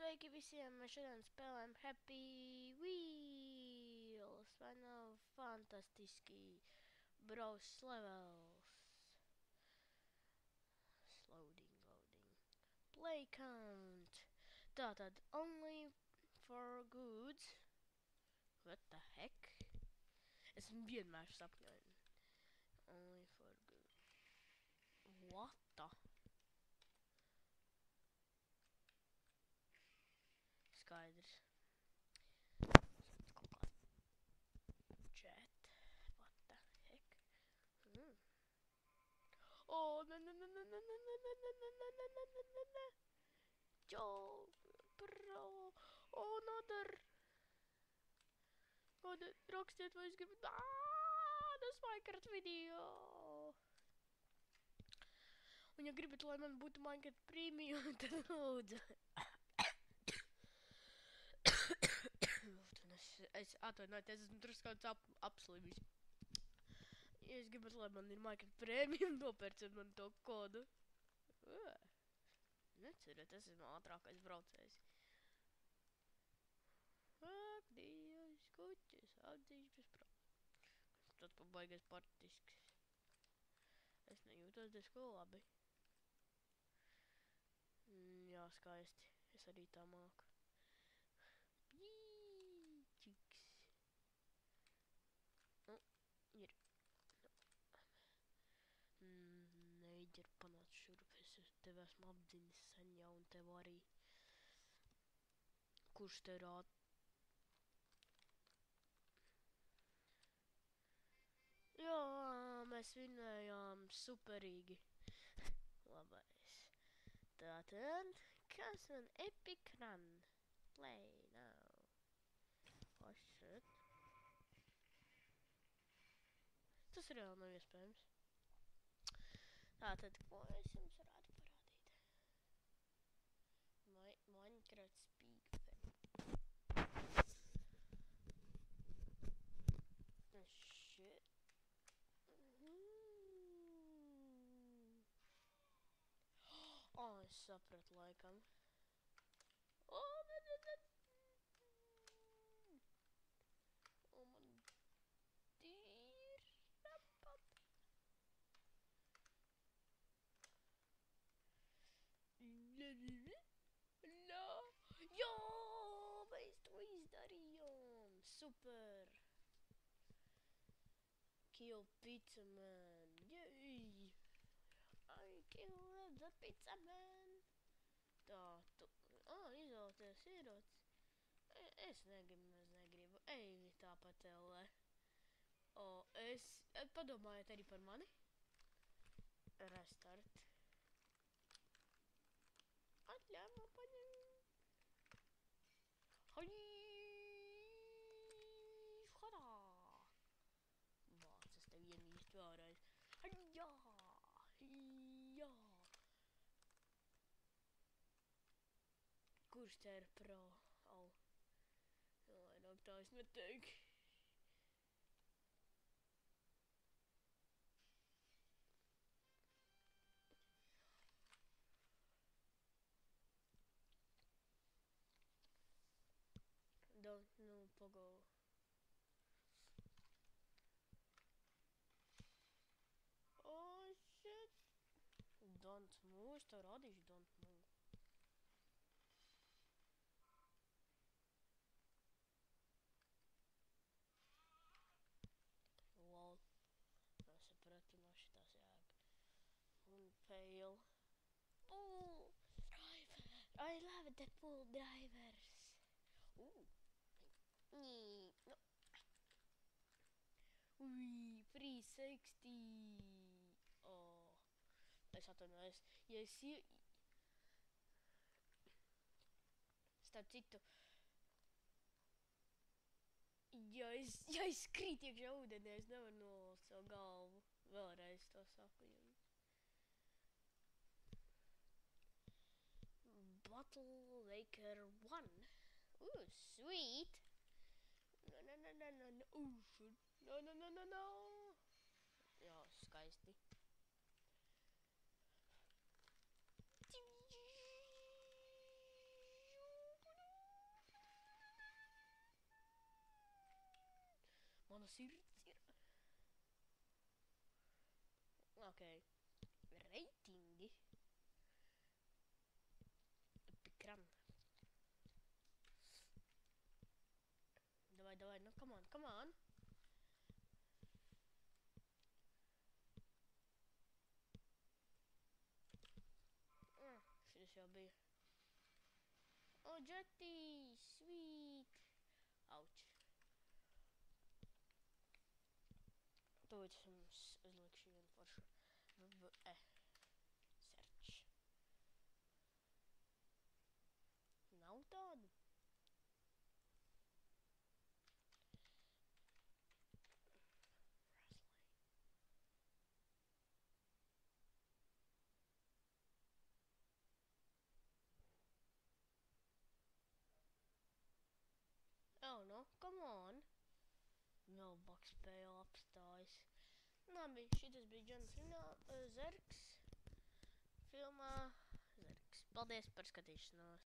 Sveiki visiem! Mēs šodien spēlējam Happy Wheels, vai nav fantastiski Bros levels. Loading. Play count. Tātad, only for goods. What the heck? Esmu vienmēr sapņoju. Only for goods. What the? Skaidrs. Kaut kā chat. What the heck? Oh, no. Joe, bro. Oh, another. God, rakstiet, vai es gribu. Tas Minecraft video. Un ja gribat, lai man būtu Minecraft premium, tad lūdzu. Es atvainojiet, es esmu drusku kaut apslimis. Ja es gribat, lai man ir Minecraft premium, nopērciet man to kodu. Neceriet, es esmu ātrākais braucējs. Ak, Dievs, kuķis, atzīšu bez prāta. Tad pabaigais partisks. Es nejūtos diezko labi. Jā, skaisti. Es arī tā māku. Pīčiks. Ir. Neģer panāc šurp. Es tev esmu apdzinis sen jau un tev arī. Kurš te rāda? Jā, mēs vinējām superīgi. Labais. Tātad, kas man epic run? Play now. Oh shit. Tas reāli nav iespējams. Tātad, ko es jums varētu parādīt? Minecraft Speak. Shit. Oh, es sapratu laikam. Oh, ne. Oh, man tīra pat. No. Jā, mēs to izdarījām. Super. Kill Pizza Man. Yay. I killed the Pizza Man. Tā, tu... izvēlēties ierocis. Es negribu. Ej, tāpat LE. Es... Padomājiet arī par mani. Restart. Atļauj man paņemt. Hai! Hadā! Vāc, es tev ienīstu vēlreiz. Haļā! Jā! Kurš te ir pro? Au. Lai nav tā es neteiktu. Don't know, pogo. Oh, shit. Don't move, es tev rādīšu don't move. Lol. Nesapratu no šitās jēga. Un fail. Pool driver. I love the pool drivers. No. Ui, 360. Oh. Es atvainojos. Ja es starp citu. Ja es krīt iekšā ūdenī, es nevaru nolast savu galvu. Vēlreiz to saku jums. Bottle Laker 1. Sweet. No. Shit. No. Jā, skaisti. Mana sirds ir. Ok. Reitingi. Pikran. Давай, ну come on. Šitas jau bija. O, Jetty, sweet. Auč. Tūlīt es jums uzlikšu vienu foršu. Search. Nav tādu? Oh, no, come on. Mailbox spēle apstājas. Labi, šitas bija Zergs filmā. Zergs. Paldies par skatīšanos.